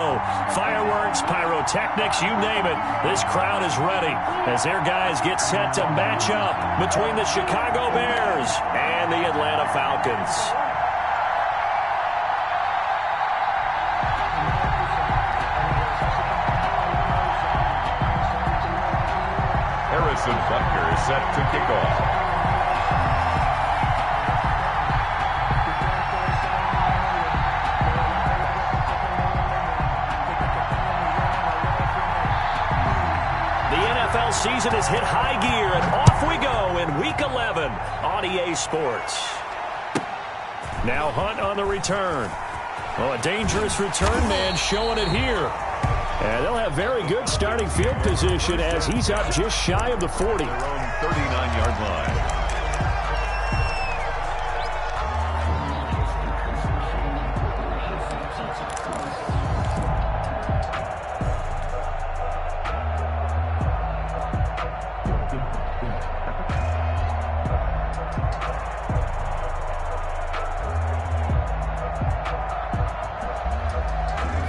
Fireworks, pyrotechnics, you name it. This crowd is ready as their guys get set to match up between the Chicago Bears and the Atlanta Falcons. Harrison Butker is set to kick off. NFL season has hit high gear, and off we go in Week 11 on EA Sports. Now Hunt on the return. Well, a dangerous return man showing it here. And they'll have very good starting field position as he's up just shy of the 40. Their own 39-yard line.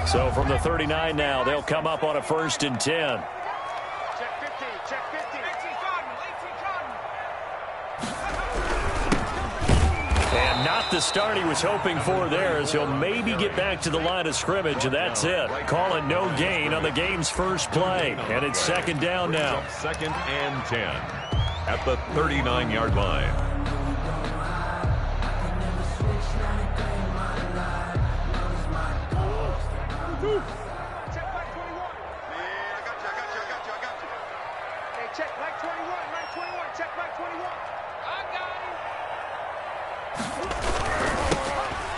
So from the 39 now, they'll come up on a 1st and 10. Check 50, check 50. And not the start he was hoping for there, as he'll maybe get back to the line of scrimmage, and that's it. Call it no gain on the game's first play. And it's 2nd down now. 2nd and 10 at the 39-yard line.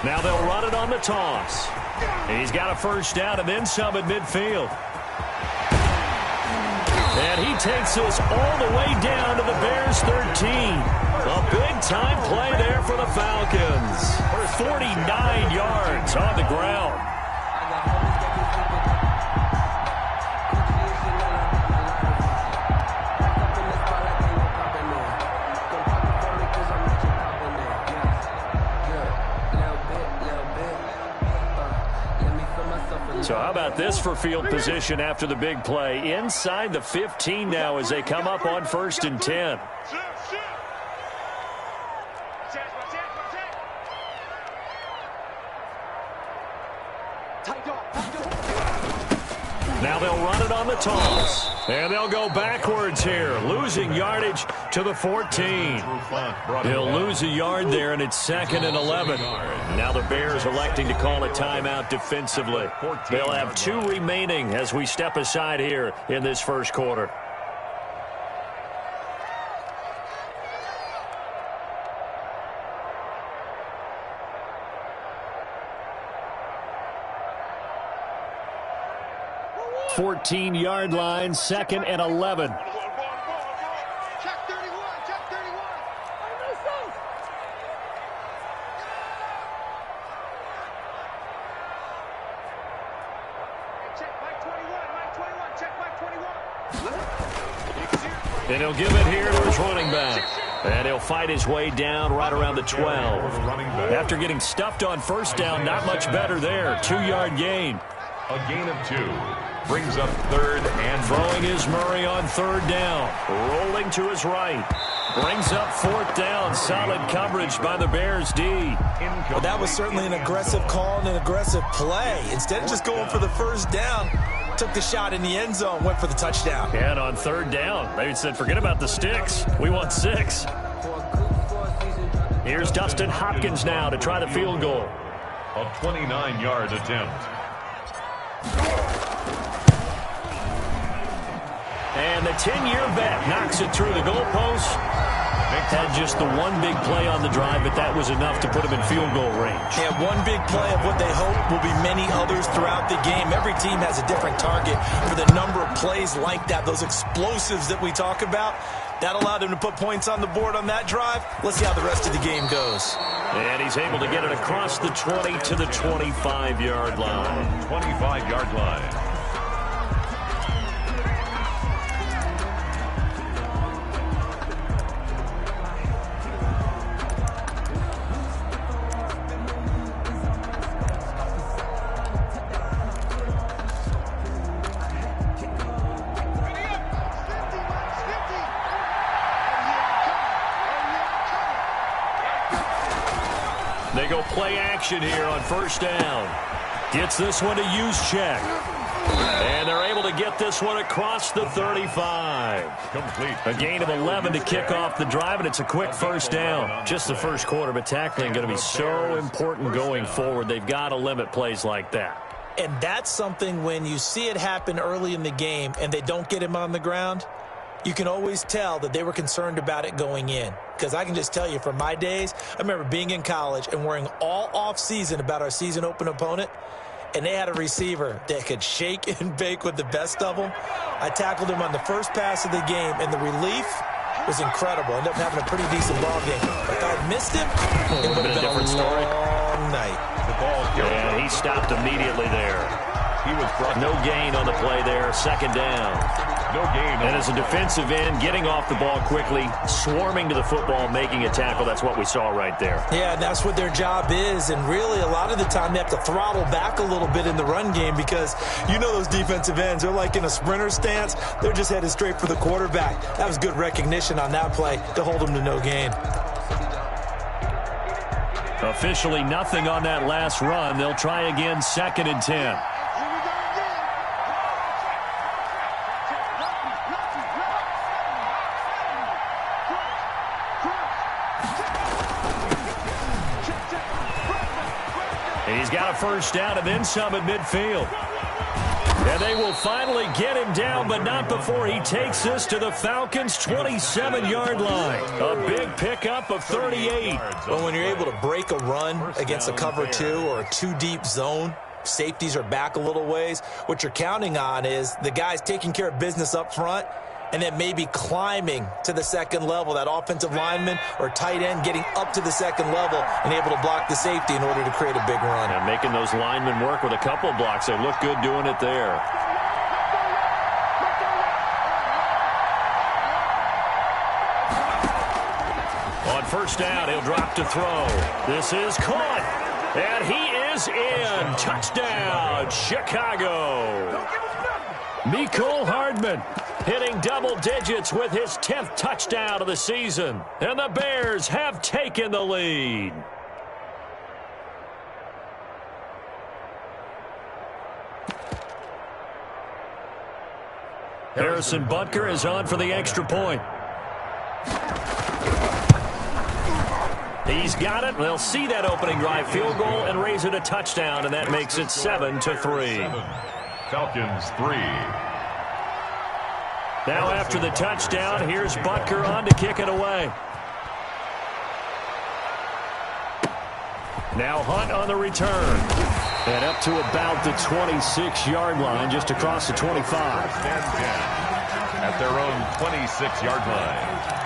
Now they'll run it on the toss. He's got a 1st down and then some at midfield. And he takes us all the way down to the Bears' 13. A big-time play there for the Falcons. 49 yards on the ground. So how about this for field position after the big play? Inside the 15 now as they come up on 1st and 10. Now they'll run it on the toss. And they'll go backwards here, losing yardage to the 14. He'll lose a yard there, and it's 2nd and 11. Now the Bears electing to call a timeout defensively. They'll have 2 remaining as we step aside here in this first quarter. Fourteen-yard line, 2nd and 11. Check 31, check 31. Check Mike 21, check Mike 21. And he'll give it here to his running back. And he'll fight his way down right around the 12. After getting stuffed on 1st down, not much better there. 2-yard gain. A gain of 2. Brings up 3rd and throwing is Murray on 3rd down. Rolling to his right. Brings up 4th down. Solid coverage by the Bears D. Well, that was certainly an aggressive call and an aggressive play. Instead of just going for the 1st down, took the shot in the end zone, went for the touchdown. And on 3rd down, they said, forget about the sticks. We want 6. Here's Dustin Hopkins now to try the field goal. A 29-yard attempt. And the 10-year vet knocks it through the goalpost. Had just the one big play on the drive, but that was enough to put him in field goal range. Yeah, one big play of what they hope will be many others throughout the game. Every team has a different target for the number of plays like that, those explosives that we talk about. That allowed him to put points on the board on that drive. Let's see how the rest of the game goes. And he's able to get it across the 20 to the 25-yard line. 25-yard line. go play action here on first down. Gets this one to Juszczyk. And they're able to get this one across the 35. Complete. A gain of 11 to kick off the drive, and it's a quick first down. Just the first quarter, but tackling going to be so important going forward. They've got to limit plays like that. And that's something when you see it happen early in the game and they don't get him on the ground, you can always tell that they were concerned about it going in. Because I can just tell you from my days, I remember being in college and worrying all off-season about our season open opponent, and they had a receiver that could shake and bake with the best of them. I tackled him on the first pass of the game, and the relief was incredible. Ended up having a pretty decent ball game. If I had missed him, it would have been a different story. Long night. The ball carried. And he stopped immediately there. He was brought No gain on the play there. Second down. no gain. And as a defensive end, getting off the ball quickly, swarming to the football, making a tackle, that's what we saw right there. Yeah, and that's what their job is. And really, a lot of the time, they have to throttle back a little bit in the run game because you know those defensive ends, they're like in a sprinter stance. They're just headed straight for the quarterback. That was good recognition on that play to hold them to no gain. Officially nothing on that last run. They'll try again, 2nd and 10. He's got a first down and then some at midfield. And they will finally get him down, but not before he takes this to the Falcons' 27-yard line. A big pickup of 38. Well, when you're able to break a run against a cover 2 or a 2-deep zone, safeties are back a little ways. What you're counting on is the guys taking care of business up front and then maybe climbing to the second level, that offensive lineman or tight end getting up to the second level and able to block the safety in order to create a big run. And making those linemen work with a couple of blocks. They look good doing it there. On first down, he'll drop to throw. This is caught. And he is in. Touchdown, Chicago. Mecole Hardman hitting double digits with his 10th touchdown of the season. And the Bears have taken the lead. Harrison Butker is on for the extra point. He's got it. They'll see that opening drive field goal and raise it a touchdown, and that makes it 7-3. Falcons 3. Now after the touchdown, here's Butker on to kick it away. Now Hunt on the return. And up to about the 26-yard line, just across the 25. At their own 26-yard line.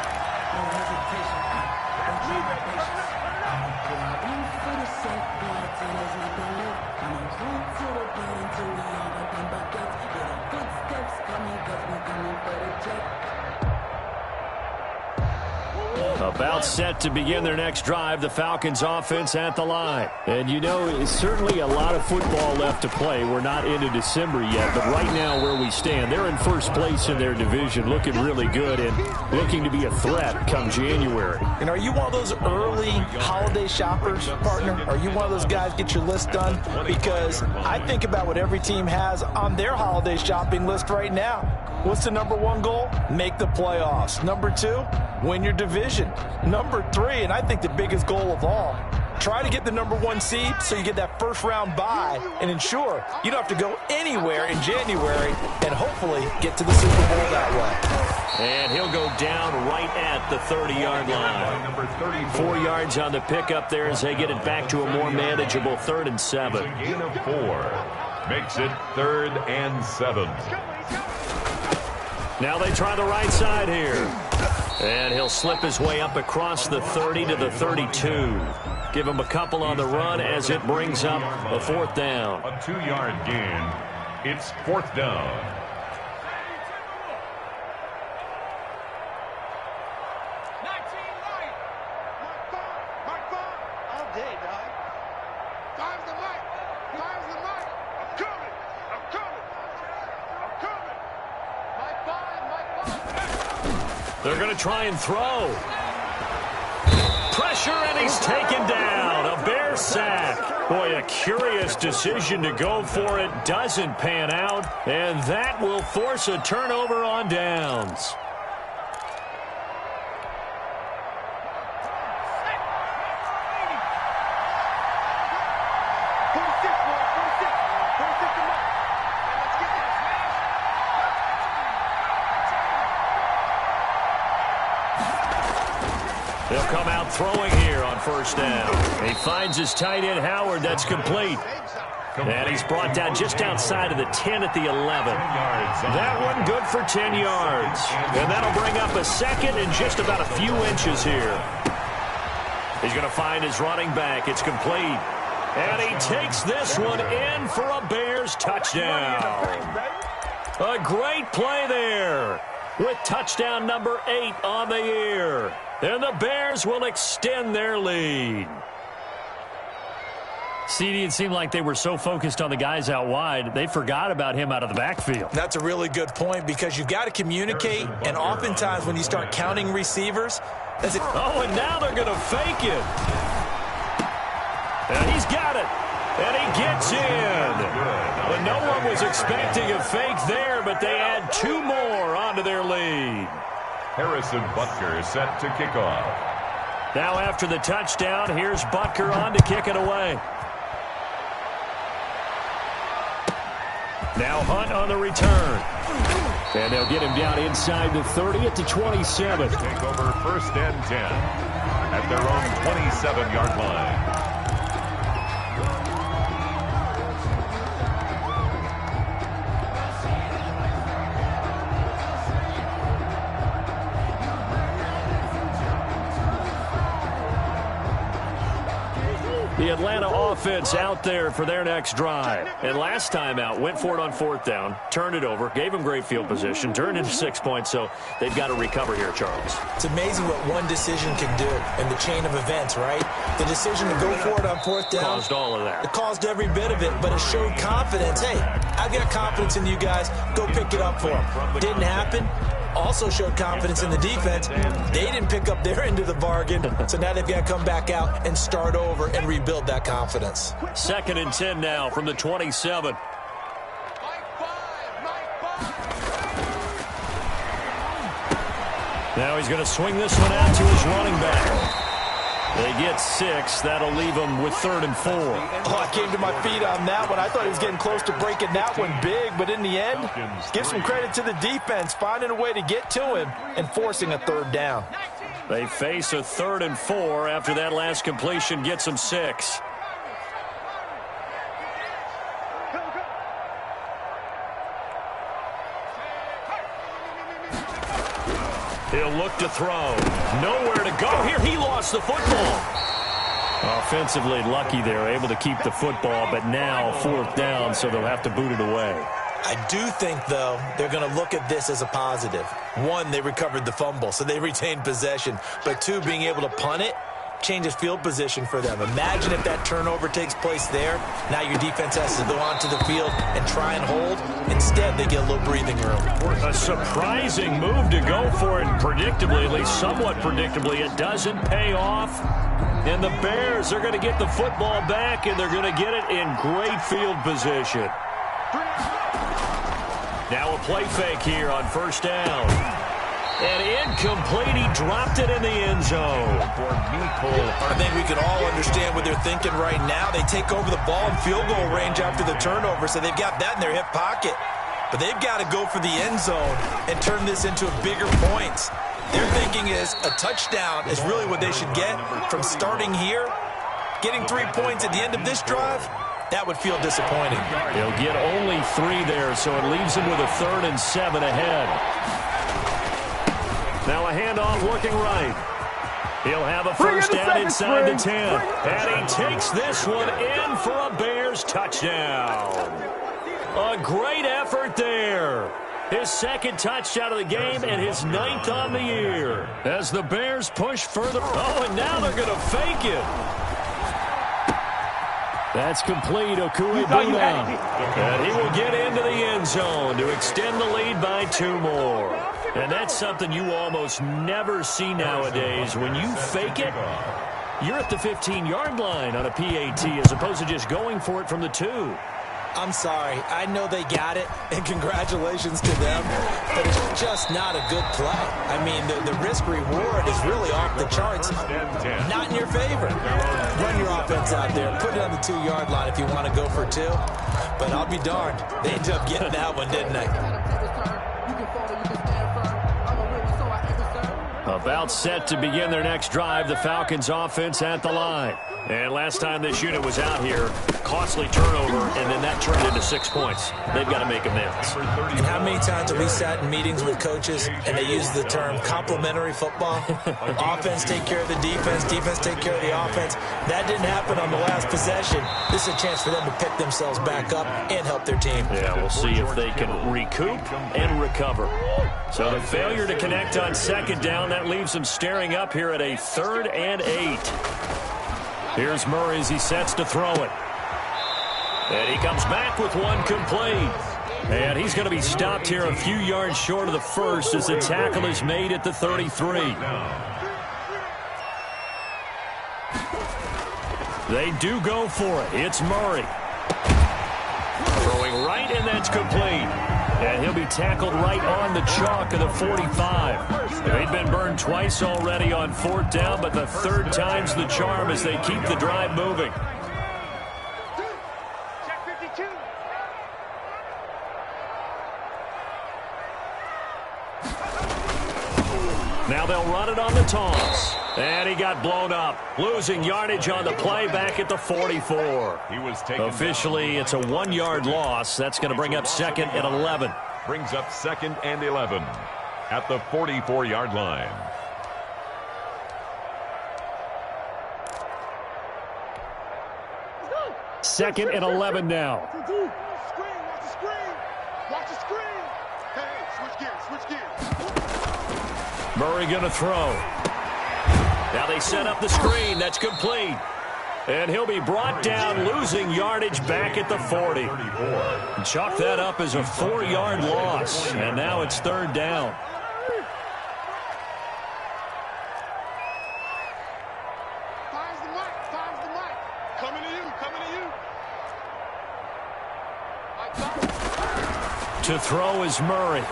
About set to begin their next drive, the Falcons offense at the line. And you know, it's certainly a lot of football left to play. We're not into December yet, but right now where we stand, they're in first place in their division, looking really good and looking to be a threat come January. And are you one of those early holiday shoppers, partner? Are you one of those guys get your list done? Because I think about what every team has on their holiday shopping list right now. What's the number 1 goal? Make the playoffs. Number 2, win your division. Number 3, and I think the biggest goal of all, try to get the number 1 seed so you get that first round bye and ensure you don't have to go anywhere in January and hopefully get to the Super Bowl that way. And he'll go down right at the 30-yard line. 4 yards on the pickup there as they get it back to a more manageable 3rd and 7. A gain of 4 makes it 3rd and 7. Now they try the right side here. And he'll slip his way up across the 30 to the 32. Give him a couple on the run as it brings up a 4th down. A 2-yard gain. It's 4th down. They're going to try and throw. Pressure, and he's taken down. A Bear forced sack. Boy, a curious decision to go for it. Doesn't pan out. And that will force a turnover on downs. They'll come out throwing here on first down. He finds his tight end, Howard. That's complete. And he's brought down just outside of the 10 at the 11. That one good for 10 yards. And that'll bring up a second and just about a few inches here. He's going to find his running back. It's complete. And he takes this one in for a Bears touchdown. A great play there with touchdown number 8 on the year. And the Bears will extend their lead. CD, it seemed like they were so focused on the guys out wide, they forgot about him out of the backfield. That's a really good point because you've got to communicate, and oftentimes when you start counting receivers, that's it. Oh, and now they're going to fake it. And he's got it. And he gets in. And no one was expecting a fake there, but they add 2 more onto their lead. Harrison Butker is set to kick off. Now after the touchdown, here's Butker on to kick it away. Now Hunt on the return. And they'll get him down inside the 30 at the 27. Take over first and 10 at their own 27-yard line. The Atlanta offense out there for their next drive. And last time out, went for it on 4th down, turned it over, gave them great field position, turned into 6 points, so they've got to recover here, Charles. It's amazing what one decision can do in the chain of events, right? The decision to go for it on 4th down. Caused all of that. It caused every bit of it, but it showed confidence. Hey, I've got confidence in you guys. Go pick it up for them. Didn't happen. Also showed confidence in the defense. They didn't pick up their end of the bargain, so now they've got to come back out and start over and rebuild that confidence. 2nd and 10 now from the 27. Now he's going to swing this one out to his running back. They get 6. That'll leave them with 3rd and 4. Oh, I came to my feet on that one. I thought he was getting close to breaking that one big, but in the end, give some credit to the defense, finding a way to get to him and forcing a 3rd down. They face a 3rd and 4 after that last completion gets them 6. He'll look to throw. Nowhere to go here. He lost the football. Offensively lucky they're able to keep the football, but now 4th down, so they'll have to boot it away. I do think, though, they're going to look at this as a positive. 1, they recovered the fumble, so they retained possession. But 2, being able to punt it changes field position for them. Imagine if that turnover takes place there. Now your defense has to go onto the field and try and hold. Instead, they get a little breathing room. A surprising move to go for it, predictably, at least somewhat predictably. It doesn't pay off. And the Bears are going to get the football back, and they're going to get it in great field position. Now a play fake here on 1st down. And incomplete. He dropped it in the end zone. I think we can all understand what they're thinking right now. They take over the ball in field goal range after the turnover, so they've got that in their hip pocket. But they've got to go for the end zone and turn this into bigger points. Their thinking is a touchdown is really what they should get from starting here. Getting 3 points at the end of this drive, that would feel disappointing. He'll get only 3 there, so it leaves him with a 3rd and 7 ahead. Now a handoff working right. He'll have a first down inside the 10. And he takes this one in for a Bears touchdown. A great effort there. His 2nd touchdown of the game and his 9th on the year. As the Bears push further. Oh, and now they're going to fake it. That's complete. Okue-Buna. And he will get into the end zone to extend the lead by 2 more. And that's something you almost never see nowadays. When you fake it, You're at the 15-yard line on a PAT as opposed to just going for it from the 2. I'm sorry. I know they got it, and congratulations to them, but it's just not a good play. I mean, the risk-reward is really off the charts. Not in your favor. Run your offense out there. Put it on the 2-yard line if you want to go for 2. But I'll be darned. They ended up getting that one, didn't they? About set to begin their next drive, the Falcons offense at the line. And last time this unit was out here, costly turnover, and then that turned into 6 points. They've got to make amends. And how many times have we sat in meetings with coaches and they use the term complementary football? Offense take care of the defense, defense take care of the offense. That didn't happen on the last possession. This is a chance for them to pick themselves back up and help their team. Yeah, we'll see if they can recoup and recover. So the failure to connect on second down, that leaves them staring up here at a 3rd and 8. Here's Murray as he sets to throw it. And he comes back with one complete. And he's going to be stopped here a few yards short of the first as the tackle is made at the 33. They do go for it. It's Murray. Throwing right, and that's complete. And he'll be tackled right on the chalk of the 45. They've been burned twice already on 4th down, but the 3rd time's the charm as they keep the drive moving. Check 52. Now they'll run it on the toss. And he got blown up, losing yardage on the play back at the 44. He was taken Officially, it's a 1-yard loss. That's going to bring up 2nd and 11. Brings up 2nd and 11 at the 44-yard line. Second and 11 now. Screen, watch the screen. Watch the screen. Hey, switch gears. Murray going to throw. Now they set up the screen. That's complete. And he'll be brought down, losing yardage back at the 40. Chalk that up as a 4-yard loss. And now it's 3rd down. Finds the mic. Coming to you. To throw is Murray.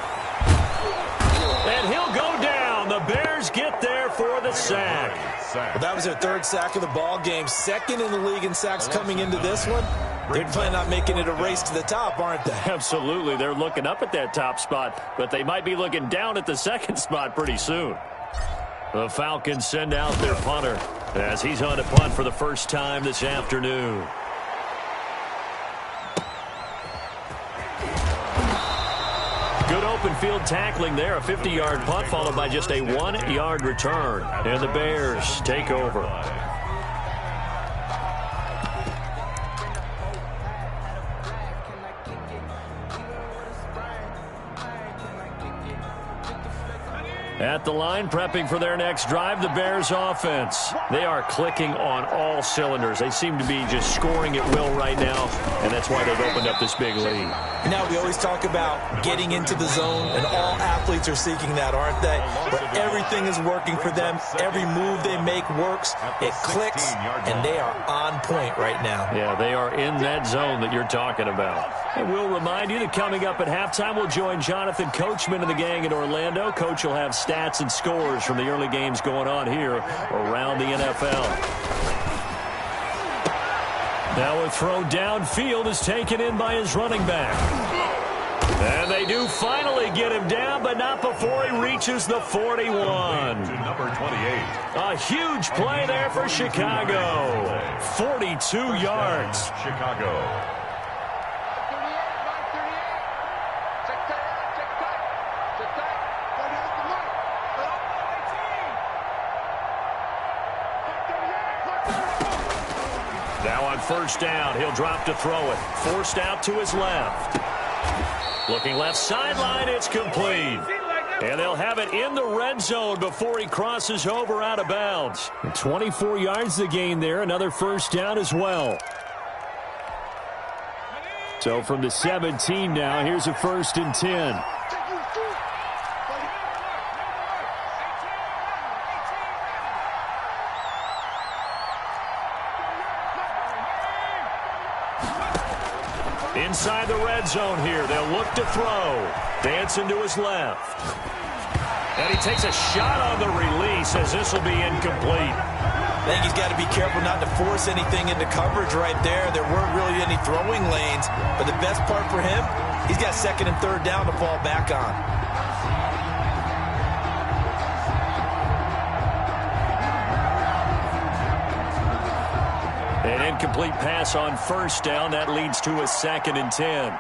And he'll go down. The Bears get there for the sack. Well, that was their 3rd sack of the ball game. 2nd in the league in sacks coming into this one. They're planning on making it a race to the top, aren't they? Absolutely. They're looking up at that top spot, but they might be looking down at the 2nd spot pretty soon. The Falcons send out their punter as he's on to punt for the first time this afternoon. Good open field tackling there. A 50-yard punt followed by just a 1-yard return. And the Bears take over. At the line, prepping for their next drive, the Bears offense. They are clicking on all cylinders. They seem to be just scoring at will right now, and that's why they've opened up this big lead. Now, we always talk about getting into the zone, and all athletes are seeking that, aren't they? But everything is working for them. Every move they make works. It clicks, and they are on point right now. Yeah, they are in that zone that you're talking about. And we'll remind you that coming up at halftime, we'll join Jonathan Coachman and the gang in Orlando. Coach will have stats and scores from the early games going on here around the NFL. Now a throw downfield is taken in by his running back. And they do finally get him down, but not before he reaches the 41. To number 28. A huge play there for Chicago. 42 yards. Chicago. Now on 1st down, he'll drop to throw it. Forced out to his left. Looking left sideline, it's complete. And they'll have it in the red zone before he crosses over out of bounds. 24 yards the gain there, another 1st down as well. So from the 17 now, here's a 1st and 10. inside the red zone here. They'll look to throw. Dancing to his left. And he takes a shot on the release as this will be incomplete. I think he's got to be careful not to force anything into coverage right there. There weren't really any throwing lanes, but the best part for him, he's got second and third down to fall back on. An incomplete pass on first down. That leads to a 2nd and 10.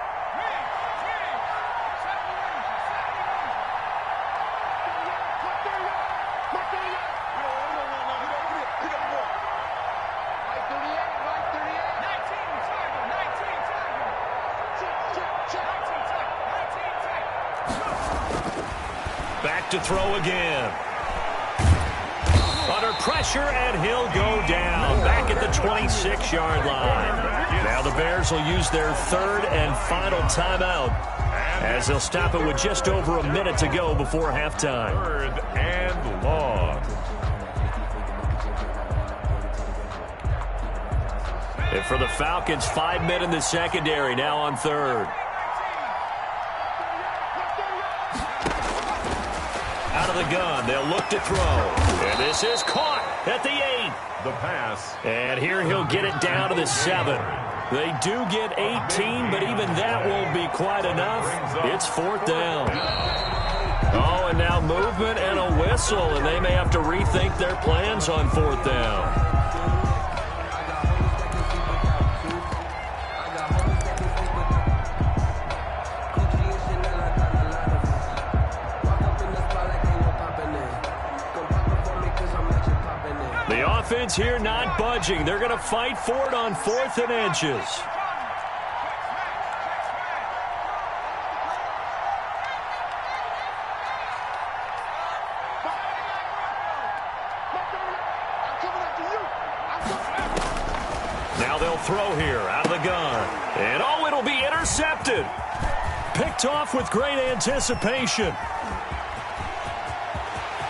Back to throw again. Under pressure, and he'll go down. Back at the 26-yard line. Now the Bears will use their 3rd and final timeout as they'll stop it with just over a minute to go before halftime. 3rd and long. And for the Falcons, 5 men in the secondary, now on 3rd. Out of the gun, they'll look to throw. And this is caught at the 8. The pass. And here he'll get it down to the 7. They do get 18, but even that won't be quite enough. It's 4th down. Oh, and now movement and a whistle, and they may have to rethink their plans on 4th down. Offense here not budging. They're going to fight for it on 4th and inches. Now they'll throw here out of the gun. And oh, it'll be intercepted. Picked off with great anticipation.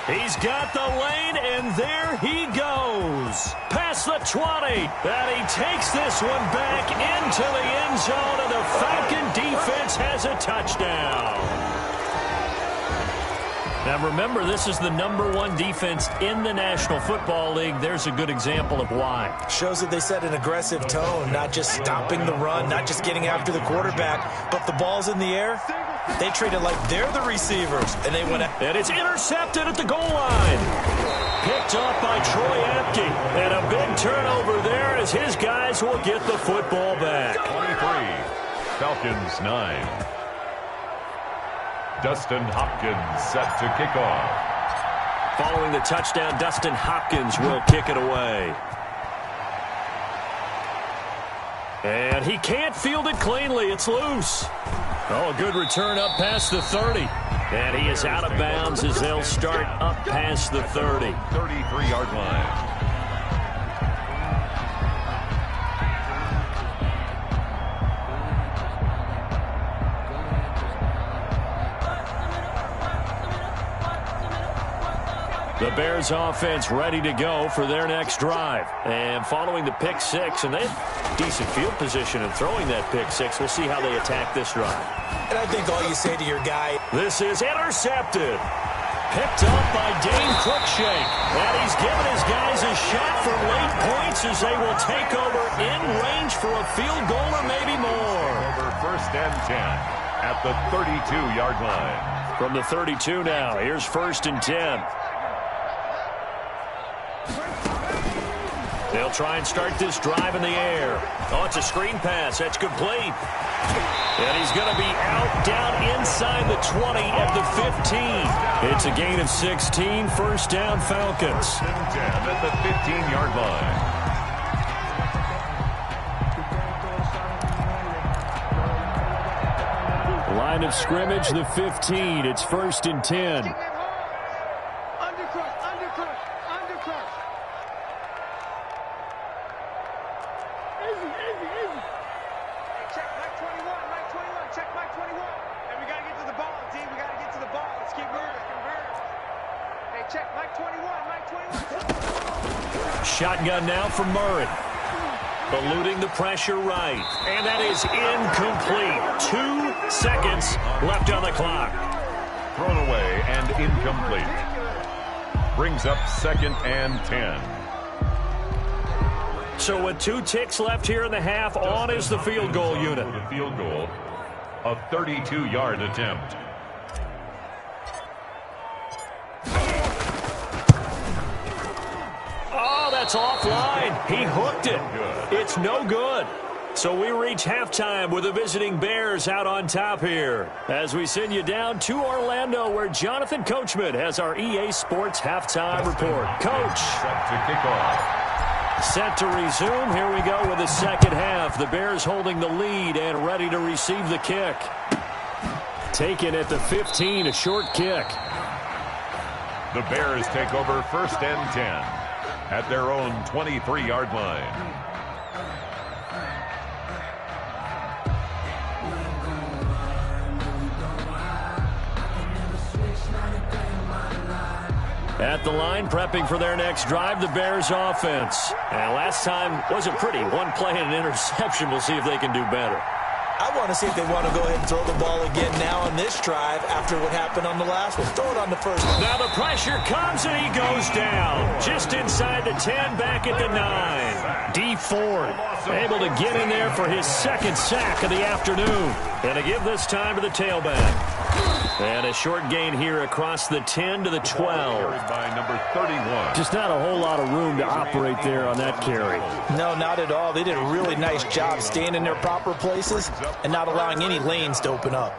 He's got the lane, and there he goes. Past the 20, and he takes this one back into the end zone, and the Falcon defense has a touchdown. Now remember, this is the #1 defense in the National Football League. There's a good example of why. Shows that they set an aggressive tone, not just stopping the run, not just getting after the quarterback, but the ball's in the air. They treat it like they're the receivers, and they went out. And it's intercepted at the goal line. Picked up by Troy Apke. And a big turnover there as his guys will get the football back. 23, Falcons 9. Dustin Hopkins set to kick off. Following the touchdown, Dustin Hopkins will kick it away. And he can't field it cleanly. It's loose. Oh, a good return up past the 30. And he is out of bounds as they'll start up past the 30. 33-yard line. The Bears offense ready to go for their next drive. And following the pick six, and they have decent field position in throwing that pick six. We'll see how they attack this drive. And I think all you say to your guy, this is intercepted. Picked up by Dane Cruikshank. And he's given his guys a shot for late points as they will take over in range for a field goal or maybe more. Over 1st and 10 at the 32-yard line. From the 32 now, here's 1st and 10. They'll try and start this drive in the air. Oh, it's a screen pass. That's complete. And he's going to be out down inside the 20 at the 15. It's a gain of 16. 1st down, Falcons. 10 at the 15-yard line. Line of scrimmage, the 15. It's 1st and 10. Shotgun now for Murray. Eluding the pressure right. And that is incomplete. 2 seconds left on the clock. Thrown away and incomplete. Brings up 2nd and 10. So with 2 ticks left here in the half, on is the field goal unit. The field goal, a 32-yard attempt. Oh, that's offline. He hooked it. It's no good. So we reach halftime with the visiting Bears out on top here. As we send you down to Orlando, where Jonathan Coachman has our EA Sports halftime report. Coach. Set to kick off. Set to resume. Here we go with the second half. The Bears holding the lead and ready to receive the kick. Taken at the 15, a short kick. The Bears take over 1st and 10 at their own 23-yard line. At the line, prepping for their next drive, the Bears offense. And last time wasn't pretty. 1 play and an interception. We'll see if they can do better. I want to see if they want to go ahead and throw the ball again now on this drive after what happened on the last one. Throw it on the first one. Now the pressure comes and he goes down. Just inside the 10, back at the 9. D Ford able to get in there for his 2nd sack of the afternoon. And to give this time to the tailback. And a short gain here across the 10 to the 12. Carried by number 31. Just not a whole lot of room to operate there on that carry. No, not at all. They did a really nice job staying in their proper places and not allowing any lanes to open up.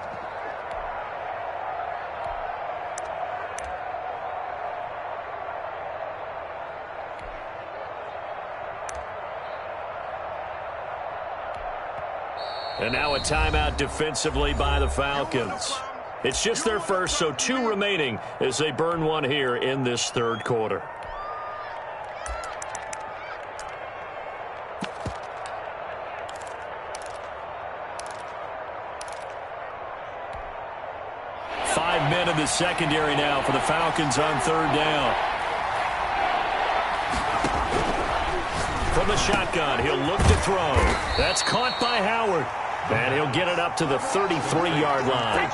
And now a timeout defensively by the Falcons. It's just their first, so 2 remaining as they burn 1 here in this 3rd quarter. Five men in the secondary now for the Falcons on 3rd down. From the shotgun, he'll look to throw. That's caught by Howard. And he'll get it up to the 33-yard line.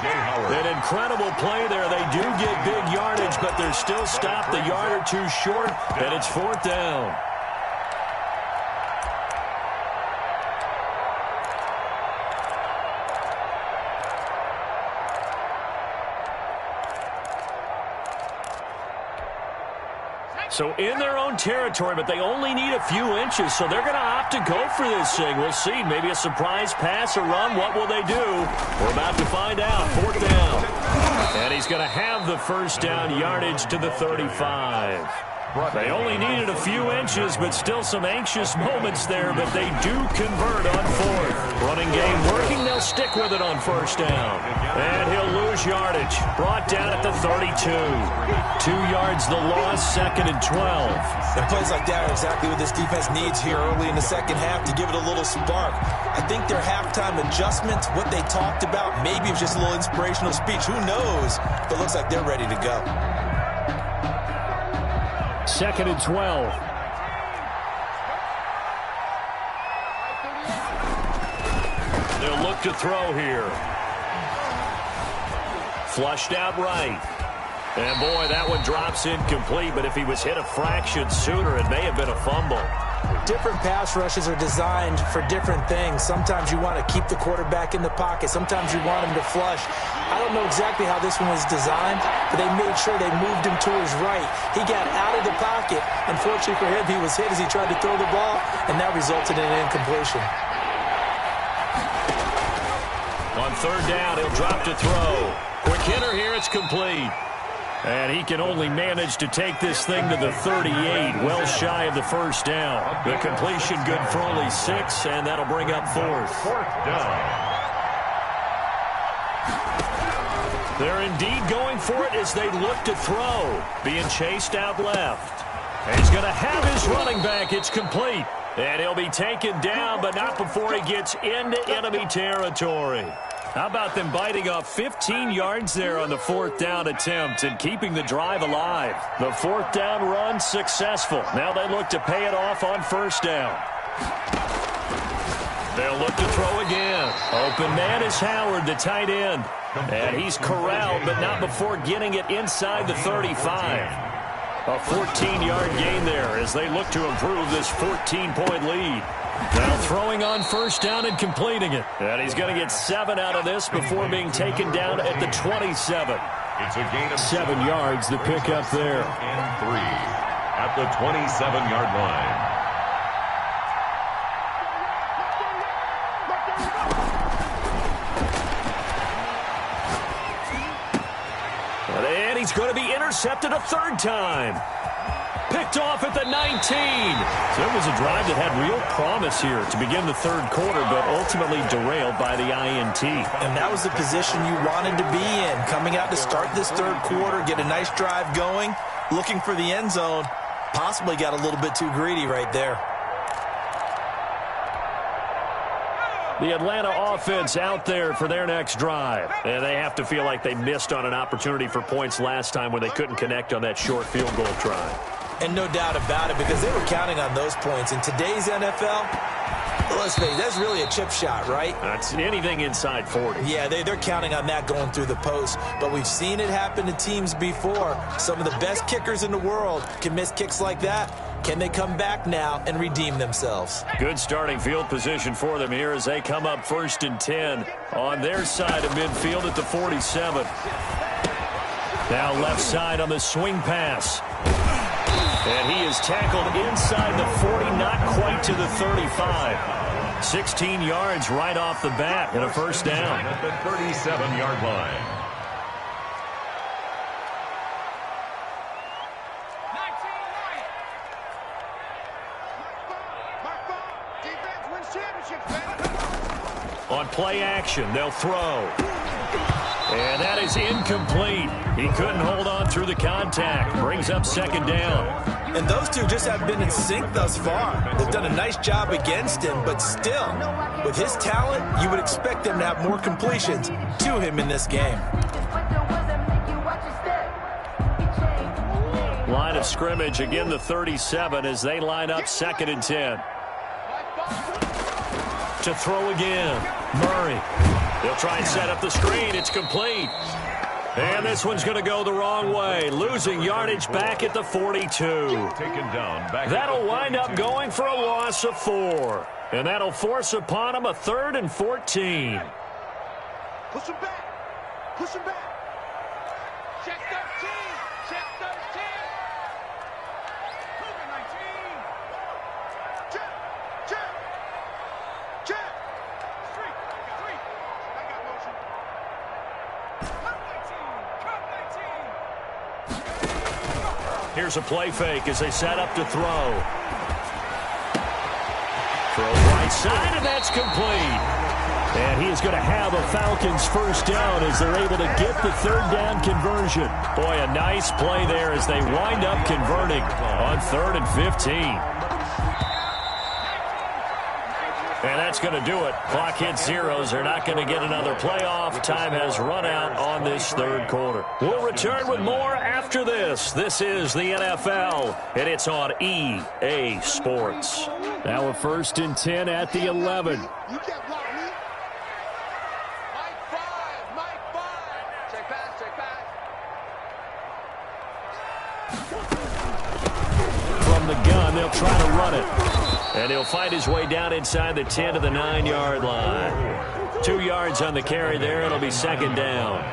An incredible play there. They do get big yardage, but they're still stopped a yard or 2 short, and it's 4th down. So in their own territory, but they only need a few inches, so they're going to opt to go for this thing. We'll see. Maybe a surprise pass or run. What will they do? We're about to find out. 4th down. And he's going to have the 1st down yardage to the 35. They only needed a few inches, but still some anxious moments there, but they do convert on 4th. Running game working, they'll stick with it on 1st down. And he'll lose yardage. Brought down at the 32. 2 yards the loss, 2nd and 12. And plays like that are exactly what this defense needs here early in the second half to give it a little spark. I think their halftime adjustments, what they talked about, maybe it was just a little inspirational speech. Who knows? But it looks like they're ready to go. 2nd and 12. They'll look to throw here. Flushed out right. And boy, that one drops incomplete, but if he was hit a fraction sooner, it may have been a fumble. Different pass rushes are designed for different things. Sometimes you want to keep the quarterback in the pocket. Sometimes you want him to flush. I don't know exactly how this one was designed, but they made sure they moved him to his right. He got out of the pocket. Unfortunately for him, he was hit as he tried to throw the ball, and that resulted in an incompletion. On 3rd down, he'll drop to throw. Quick hitter here, it's complete. And he can only manage to take this thing to the 38, well shy of the 1st down. The completion good for only 6, and that'll bring up 4th. 4th down. They're indeed going for it as they look to throw. Being chased out left. And he's going to have his running back. It's complete. And he'll be taken down, but not before he gets into enemy territory. How about them biting off 15 yards there on the 4th down attempt and keeping the drive alive? The 4th down run successful. Now they look to pay it off on 1st down. They'll look to throw again. Open man is Howard, the tight end. And he's corralled, but not before getting it inside the 35. A 14-yard gain there as they look to improve this 14-point lead. Now throwing on first down and completing it. And he's going to get 7 out of this before being taken down at the 27. It's a gain of 7 yards, the pickup there. And 3 at the 27-yard line. And he's going to be intercepted a third time. Picked off at the 19. So it was a drive that had real promise here to begin the third quarter, but ultimately derailed by the INT. And that was the position you wanted to be in. Coming out to start this third quarter, get a nice drive going, looking for the end zone. Possibly got a little bit too greedy right there. The Atlanta offense out there for their next drive. And they have to feel like they missed on an opportunity for points last time when they couldn't connect on that short field goal try. And no doubt about it, because they were counting on those points. In today's NFL, let's face it, that's really a chip shot, right? That's anything inside 40. Yeah, they're counting on that going through the post. But we've seen it happen to teams before. Some of the best kickers in the world can miss kicks like that. Can they come back now and redeem themselves? Good starting field position for them here as they come up 1st and 10 on their side of midfield at the 47. Now left side on the swing pass. And he is tackled inside the 40, not quite to the 35. 16 yards right off the bat and a first down. At the 37-yard line. On play action, they'll throw. And that is incomplete. He couldn't hold on through the contact. Brings up second down. And those two just have been in sync thus far. They've done a nice job against him, but still, with his talent, you would expect them to have more completions to him in this game. Line of scrimmage, again the 37 as they line up 2nd and 10. To throw again, Murray. They'll try and set up the screen. It's complete. And this one's going to go the wrong way. Losing yardage back at the 42. Taken down back. That'll wind up going for a loss of 4. And that'll force upon them a 3rd and 14. Push him back. Push him back. Check 13. Check 13. Move it, 19. Check. Check. Check. Street. Street. I got motion. Cut 19. Cut 19. Here's a play fake as they set up to throw. Throw right side, and that's complete. And he is going to have a Falcons first down as they're able to get the 3rd down conversion. Boy, a nice play there as they wind up converting on 3rd and 15. And that's going to do it. Clock hits zeros. They're not going to get another playoff. Time has run out on this 3rd quarter. We'll return with more after this. This is the NFL, and it's on EA Sports. Now a 1st and 10 at the 11. You can't block me. Mike 5. Check pass, check pass. From the gun, they'll try to run it. And he'll fight his way down inside the 10 to the 9-yard line. 2 yards on the carry there. It'll be 2nd down.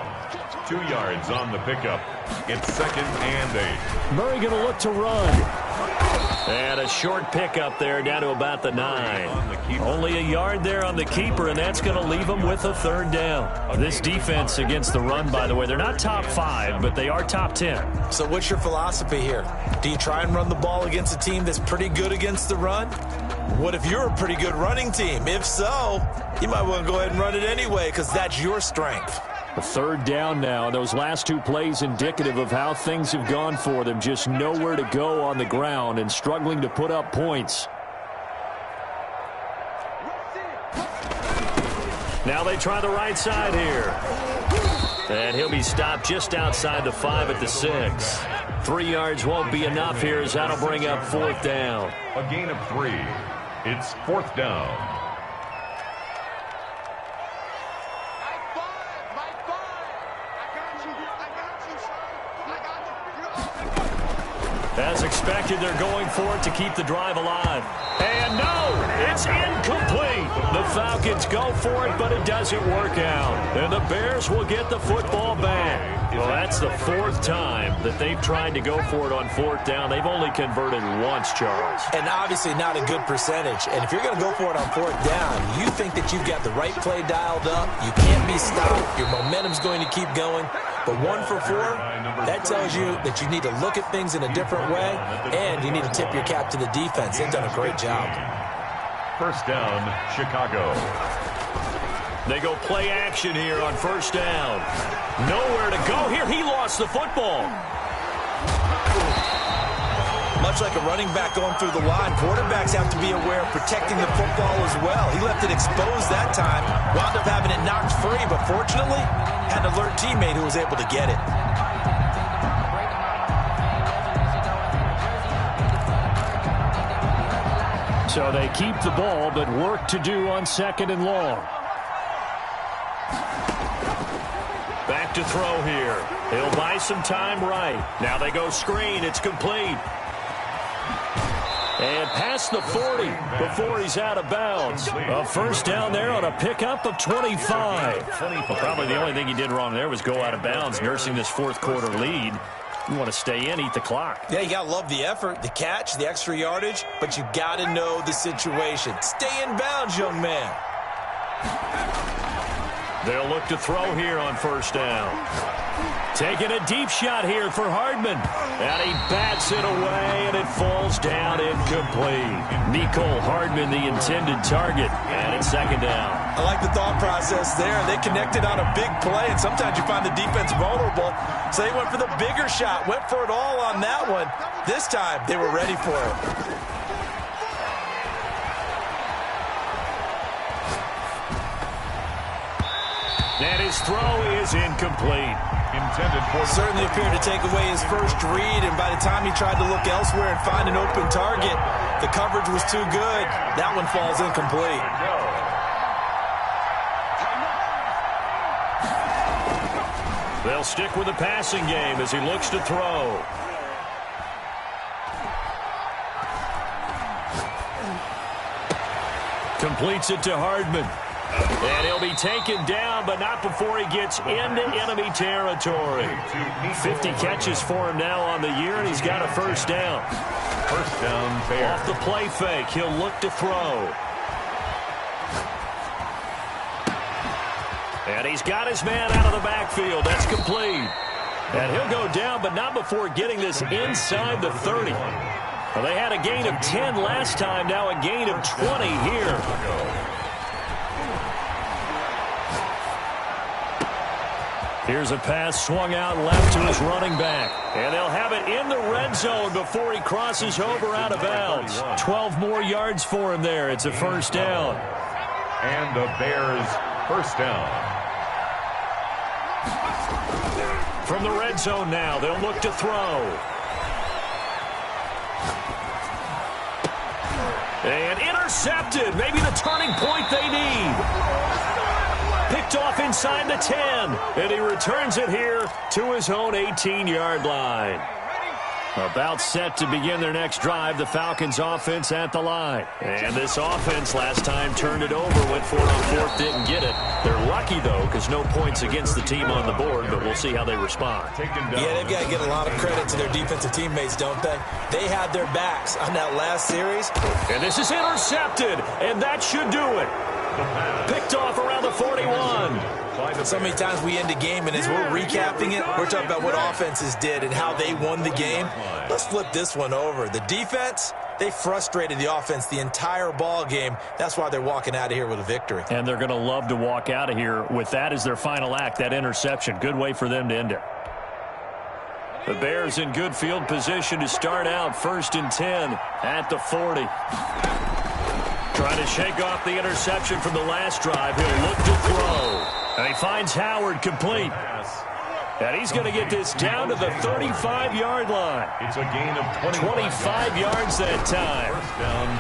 2 yards on the pickup. It's 2nd and 8. Murray going to look to run. And a short pickup there down to about the 9. Only a yard there on the keeper, and that's going to leave him with a 3rd down. This defense against the run, by the way, they're not top 5, but they are top 10. So what's your philosophy here? Do you try and run the ball against a team that's pretty good against the run? What if you're a pretty good running team? If so, you might want to go ahead and run it anyway because that's your strength. A 3rd down now. Those last 2 plays indicative of how things have gone for them. Just nowhere to go on the ground and struggling to put up points. Now they try the right side here. And he'll be stopped just outside the 5 at the 6. 3 yards won't be enough here as that'll bring up 4th down. A gain of 3. It's 4th down. As expected, they're going for it to keep the drive alive. And no, it's incomplete. The Falcons go for it, but it doesn't work out. And the Bears will get the football back. Well, that's the fourth time that they've tried to go for it on fourth down. They've only converted once, Charles. And obviously not a good percentage. And if you're going to go for it on fourth down, you think that you've got the right play dialed up. You can't be stopped. Your momentum's going to keep going. But 1 for 4, that tells you that you need to look at things in a different way, and you need to tip your cap to the defense. They've done a great job. First down, Chicago. They go play action here on first down. Nowhere to go here. He lost the football. Much like a running back going through the line, quarterbacks have to be aware of protecting the football as well. He left it exposed that time, wound up having it knocked free, but fortunately, had an alert teammate who was able to get it. So they keep the ball, but work to do on second and long. Back to throw here. He'll buy some time right. Now they go screen. It's complete. And past the 40 before he's out of bounds. A first down there on a pickup of 25. Well, probably the only thing he did wrong there was go out of bounds, nursing this fourth quarter lead. You want to stay in, eat the clock. Yeah, you got to love the effort, the catch, the extra yardage, but you got to know the situation. Stay in bounds, young man. They'll look to throw here on first down. Taking a deep shot here for Hardman. And he bats it away, and it falls down incomplete. Mecole Hardman, the intended target, and it's second down. I like the thought process there. They connected on a big play, and sometimes you find the defense vulnerable. So they went for the bigger shot, went for it all on that one. This time, they were ready for it. And his throw is incomplete. Intended for Certainly appeared to take away his first read, and by the time he tried to look elsewhere and find an open target, the coverage was too good. That one falls incomplete. They'll stick with the passing game as he looks to throw. Completes it to Hardman. And he'll be taken down, but not before he gets into enemy territory. 50 catches for him now on the year, and he's got a first down. first down, Bears. Off the play fake, he'll look to throw. And he's got his man out of the backfield. That's complete. And he'll go down, but not before getting this inside the 30. Well, they had a gain of 10 last time, now a gain of 20 here. Here's a pass swung out left to his running back. And they'll have it in the red zone before he crosses over out of bounds. 12 more yards for him there. It's a first down. And the Bears first down. From the red zone now, they'll look to throw. And intercepted. Maybe the turning point they need. Picked off inside the 10. And he returns it here to his own 18-yard line. About set to begin their next drive, the Falcons offense at the line. And this offense last time turned it over, went for it on fourth, didn't get it. They're lucky, though, because no points against the team on the board, but we'll see how they respond. Yeah, they've got to get a lot of credit to their defensive teammates, don't they? They had their backs on that last series. And this is intercepted, and that should do it. Picked off around the 41. So many times we end a game, and as we're recapping it, we're talking about what offenses did and how they won the game. Let's flip this one over. The defense, they frustrated the offense the entire ball game. That's why they're walking out of here with a victory. And they're going to love to walk out of here with that as their final act, that interception. Good way for them to end it. The Bears in good field position to start out first and 10 at the 40. Trying to shake off the interception from the last drive. He'll look to throw. And he finds Howard complete. And he's going to get this down to the 35-yard line. It's a gain of 25 yards that time. First down,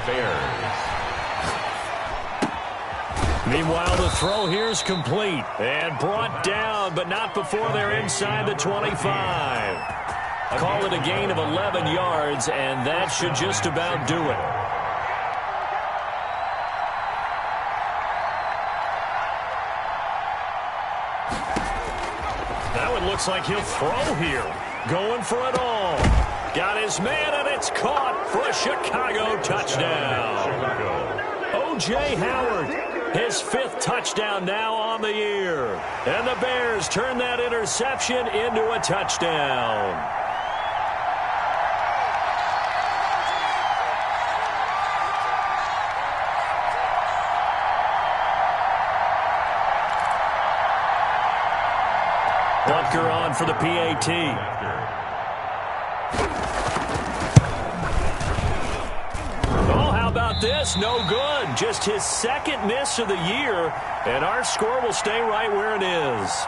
Bears. Meanwhile, the throw here is complete. And brought down, but not before they're inside the 25. Call it a gain of 11 yards, and that should just about do it. That one looks like he'll throw here. Going for it all. Got his man, and it's caught for a Chicago touchdown. O.J. Howard, his 5th touchdown now on the year. And the Bears turn that interception into a touchdown. Butker on for the PAT. Oh, how about this? No good. Just his 2nd miss of the year, and our score will stay right where it is.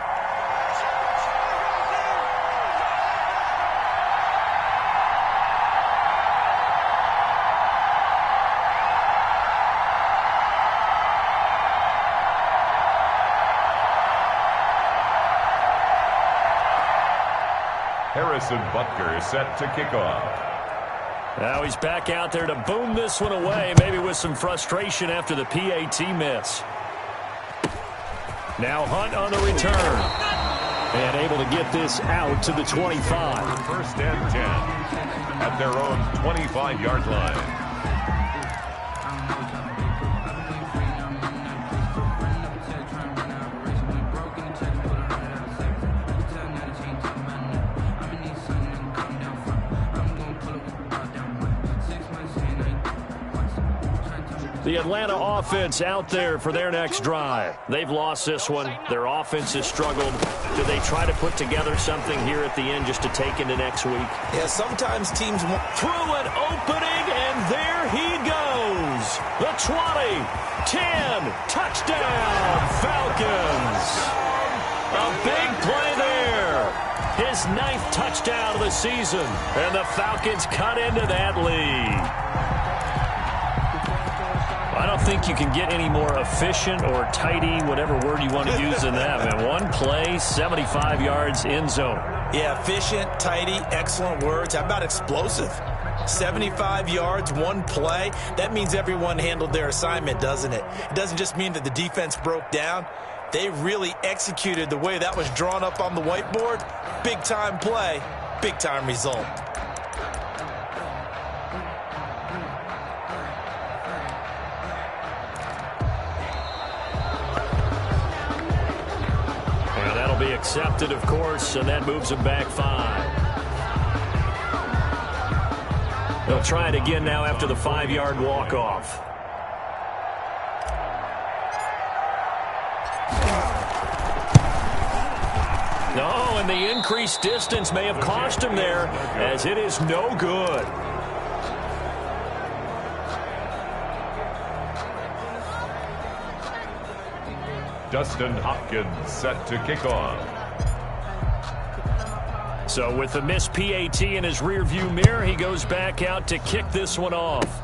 Harrison Butker is set to kick off. Now he's back out there to boom this one away, maybe with some frustration after the PAT miss. Now Hunt on the return. And able to get this out to the 25. 1st and 10 at their own 25-yard line. The Atlanta offense out there for their next drive. They've lost this one. Their offense has struggled. Do they try to put together something here at the end just to take into next week? Yeah, sometimes teams through an opening, and there he goes. The 20, 10, touchdown, Falcons. A big play there. His 9th touchdown of the season, and the Falcons cut into that lead. I don't think you can get any more efficient or tidy, whatever word you want to use in that, man. One play, 75 yards, end zone. Yeah, efficient, tidy, excellent words. How about explosive? 75 yards, one play. That means everyone handled their assignment, doesn't it? It doesn't just mean that the defense broke down. They really executed the way that was drawn up on the whiteboard. Big-time play, big-time result. Be accepted, of course, and that moves him back 5. They'll try it again now after the 5-yard walk-off. No, and the increased distance may have cost him there, as it is no good. Dustin Hopkins set to kick off. So with the missed PAT in his rearview mirror, he goes back out to kick this one off.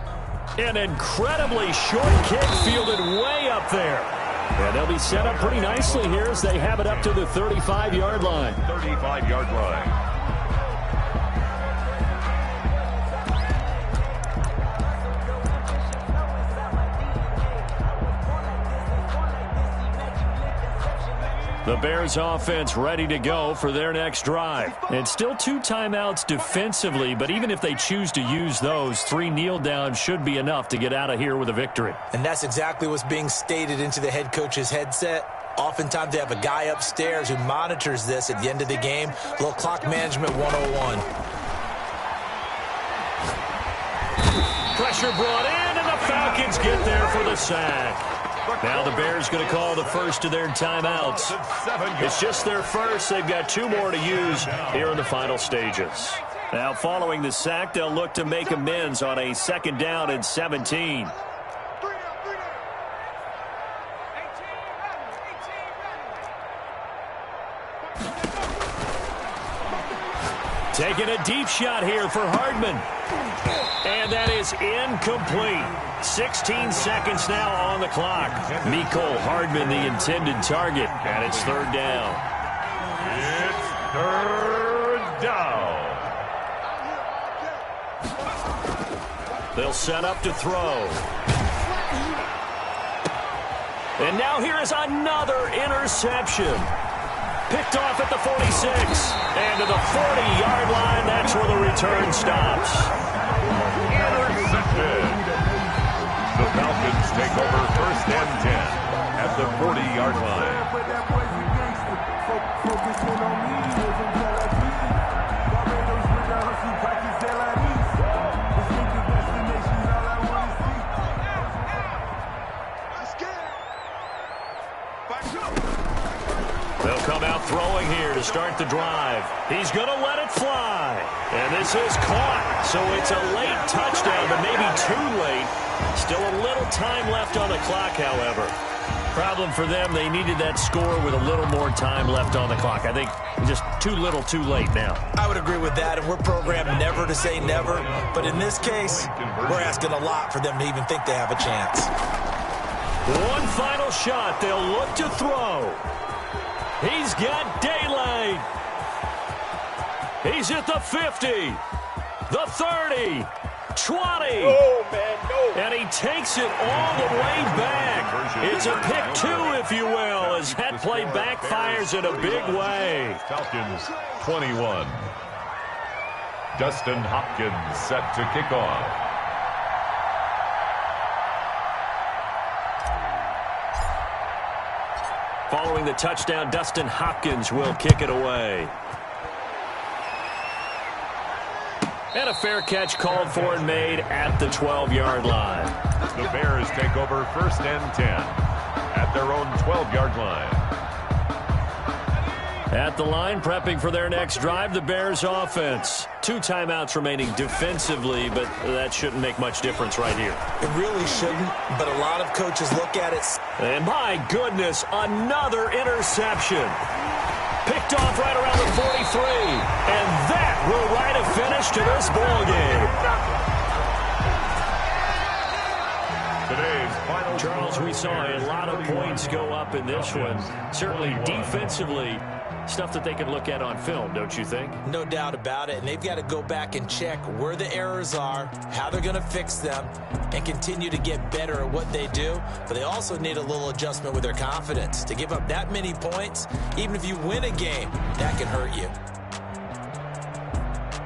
An incredibly short kick fielded way up there. And they'll be set up pretty nicely here as they have it up to the 35-yard line. 35-yard line. The Bears offense ready to go for their next drive. And still 2 timeouts defensively, but even if they choose to use those, 3 kneel downs should be enough to get out of here with a victory. And that's exactly what's being stated into the head coach's headset. Oftentimes they have a guy upstairs who monitors this at the end of the game. A little clock management 101. Pressure brought in, and the Falcons get there for the sack. Now the Bears going to call the first of their timeouts. It's just their first. They've got 2 more to use here in the final stages. Now following the sack, they'll look to make amends on a 2nd down and 17. Taking a deep shot here for Hardman. And that is incomplete. 16 seconds now on the clock. Mecole Hardman, the intended target, and it's 3rd down. It's 3rd down. They'll set up to throw. And now here is another interception. Picked off at the 46. And to the 40-yard line, that's where the return stops. Intercepted. The Falcons take over first and 10 at the 40-yard line. They'll come out throwing here to start the drive. He's going to let it fly. And this is caught. So it's a late touchdown, but maybe too late. Still a little time left on the clock, however. Problem for them, they needed that score with a little more time left on the clock. I think just too little, too late now. I would agree with that, and we're programmed never to say never. But in this case, we're asking a lot for them to even think they have a chance. One final shot. They'll look to throw. He's got daylight. He's at the 50, the 30, 20. Oh, man, no. And he takes it all the way back. It's a pick two, if you will, as that play backfires in a big way. Falcons 21. Dustin Hopkins set to kick off. Following the touchdown, Dustin Hopkins will kick it away. And a fair catch called for and made at the 12-yard line. The Bears take over first and 10 at their own 12-yard line. At the line, prepping for their next drive, the Bears offense. 2 timeouts remaining defensively, but that shouldn't make much difference right here. It really shouldn't, but a lot of coaches look at it. And my goodness, another interception. Picked off right around the 43. And that will write a finish to this ball game. Today's final. Charles, we saw a lot of points go up in this one. Certainly defensively, stuff that they can look at on film, don't you think? No doubt about it, and they've got to go back and check where the errors are, how they're going to fix them, and continue to get better at what they do. But they also need a little adjustment with their confidence. To give up that many points, even if you win a game, that can hurt you.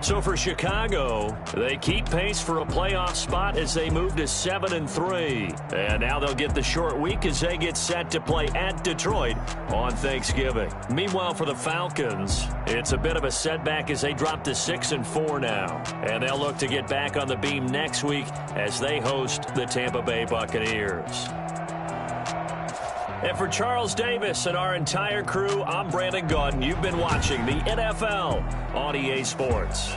So for Chicago, they keep pace for a playoff spot as they move to 7-3. And now they'll get the short week as they get set to play at Detroit on Thanksgiving. Meanwhile, for the Falcons, it's a bit of a setback as they drop to 6-4 now. And they'll look to get back on the beam next week as they host the Tampa Bay Buccaneers. And for Charles Davis and our entire crew, I'm Brandon Gaudin. You've been watching the NFL on EA Sports.